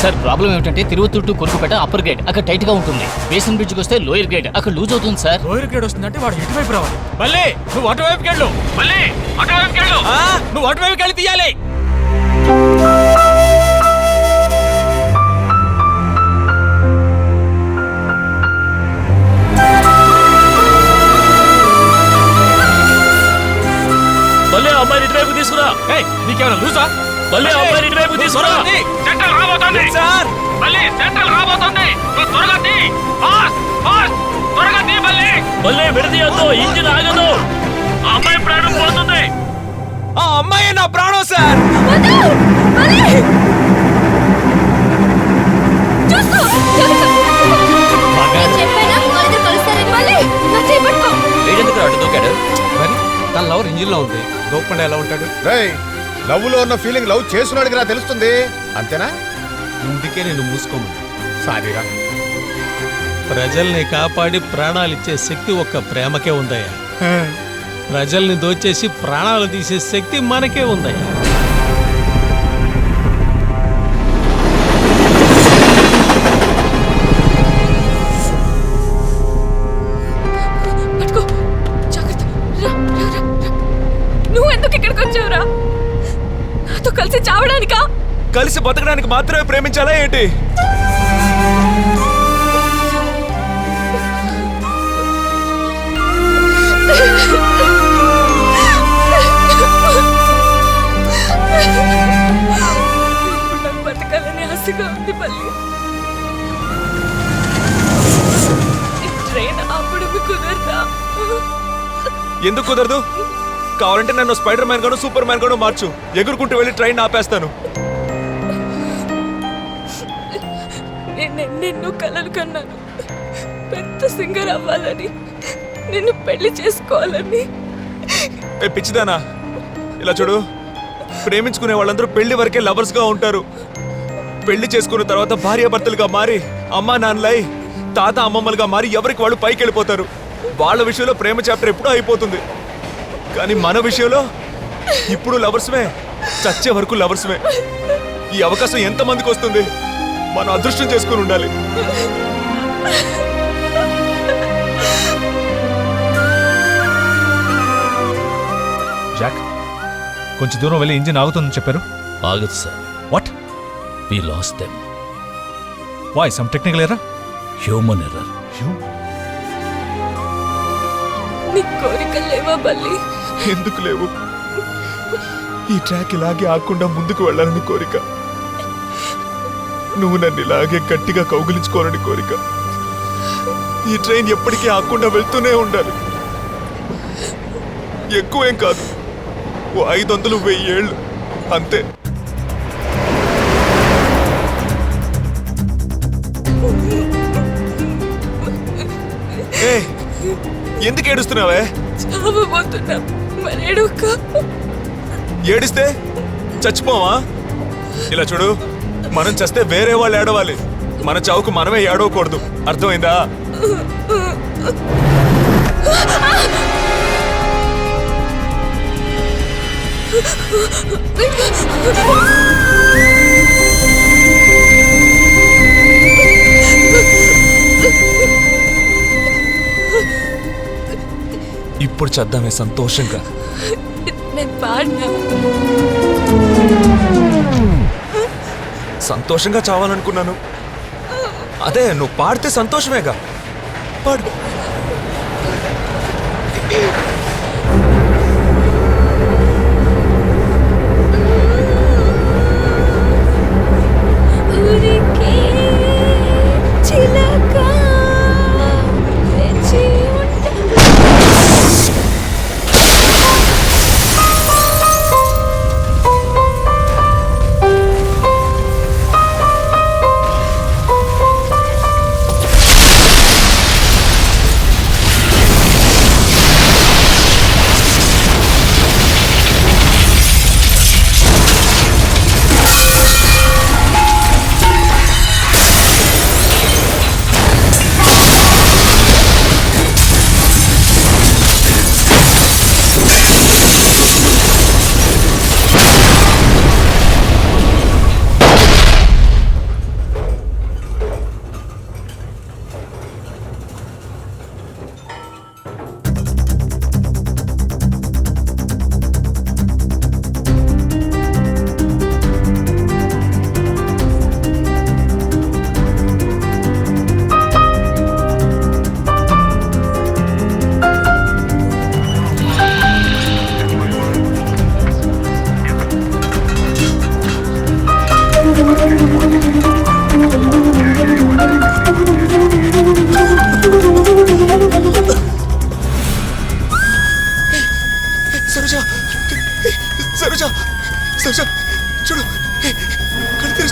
Sir problem ఏమిటంటే తిరువత్తూరు to కొరుకుపేట upper gate అక్కడ tight గా ఉంటుంది. బేసన్ బ్రిడ్జ్కి వస్తే లోయర్ గేట్ అక్కడ లూజ్ అవుతుంది సార్. లోయర్ గేట్ వస్తుందంటే వాడు ఎటువైపు రావాలి? మళ్ళీ నువ్వు అటువైపుకి వెళ్ళు. మళ్ళీ అటువైపుకి వెళ్ళు. నువ్వు అటువైపుకి వెళ్ళి తీయాలి. మళ్ళీ అమ్మాయిని ఇటువైపు తీసుకురా. నీకేమైనా లూజా? మళ్ళీ అమ్మాయిని ఇటువైపు తీసుకురా. సెంట్రల్ రాబోతుంది సార్. మళ్ళీ సెంట్రల్ రాబోతుంది. నువ్వు త్వరగా తీ. ఫాస్ట్ ఫాస్ట్ త్వరగా తీ. మళ్ళీ మళ్ళీ విడదీయొద్దు, ఇంజిన్ ఆగదు. ఆ అమ్మాయి ప్రాణం పోతుంది. ఆ అమ్మాయి నా ప్రాణం సార్. తన లవర్ ఇంజిన్ లో ఉంది. దూపండి ఎలా ఉంటాడు? లవ్ లో ఉన్న ఫీలింగ్ లవ్ చేస్తున్నాడు కదా తెలుస్తుంది అంతేనా? ఇందుకే నేను మూసుకోమని. సారీరా. ప్రజల్ని కాపాడి ప్రాణాలిచ్చే శక్తి ఒక్క ప్రేమకే ఉందయ్యా. ప్రజల్ని దోచేసి ప్రాణాలు తీసే శక్తి మనకే ఉందయ్యా. నువ్వు ఎందుకు ఇక్కడికి వచ్చావురా? నాతో కలిసి చావడానికా? కలిసి బతకడానికి మాత్రమే ప్రేమించాలా ఏంటి? నాకు బతకాలని ఆశగా ఉంది. మళ్ళీ ట్రైన్ అప్పుడు కుదరదా? ఎందుకు కుదరదు? కావాలంటే నన్ను స్పైడర్ మ్యాన్ గాను సూపర్ మ్యాన్ గాను మార్చు. ఎగురుకుంటూ వెళ్ళి ట్రైన్ ఆపేస్తాను. నిన్ను కలలు కన్నాను. పెద్ద సింగర్ అవ్వాలని, నిన్ను పెళ్లి చేసుకోవాలని. పిచ్చిదానా, ఇలా చూడు. ప్రేమించుకునే వాళ్ళందరూ పెళ్లి వరకే లవర్స్ గా ఉంటారు. పెళ్లి చేసుకున్న తర్వాత భార్యాభర్తలుగా మారి అమ్మా నాన్నలై తాత అమ్మమ్మలుగా మారి ఎవరికి వాళ్ళు పైకి వెళ్ళిపోతారు. వాళ్ళ విషయంలో ప్రేమ చాప్టర్ ఎప్పుడూ అయిపోతుంది. కానీ మన విషయంలో ఇప్పుడు లవర్స్మే, చచ్చే వరకు లవర్స్మే. ఈ అవకాశం ఎంతమందికి వస్తుంది? మనం అదృష్టం చేసుకుని ఉండాలి. జాక్, కొంచెం దూరం వెళ్ళి ఇంజిన్ ఆగుతుందని చెప్పారు. ఆగదు sir. What? We lost them. Why? Some technical error? Human error. నీ కోరికలు లేవా బల్లి? ఎందుకు లేవు? ఈ ట్రాక్ ఇలాగే ఆకుండా ముందుకు వెళ్ళాలని కోరిక. నువ్వు నన్ను ఇలాగే గట్టిగా కౌగిలించుకోవాలని కోరిక. ఈ ట్రైన్ ఎప్పటికీ ఆకుండా వెళ్తూనే ఉండాలి. ఎక్కువేం కాదు, 500-1000 ఏళ్ళు అంతే. ఎందుకు ఏడుస్తున్నావే? చావబోతున్నా. మరి ఏడవక. ఏడిస్తే చచ్చిపోవా? ఇలా చూడు, మనం చస్తే వేరే వాళ్ళు ఏడవాలి. మన చావుకు మనమే ఏడవకూడదు. అర్థమైందా? ఇప్పుడు చేద్దామే సంతోషంగా. నేను పాడినా. సంతోషంగా చావాలనుకున్నాను. అదే నువ్వు పాడితే సంతోషమేగా. పాడు.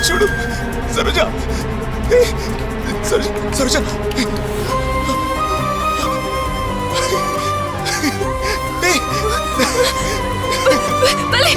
చూడు సరోజ సరోజ సరోజ బలి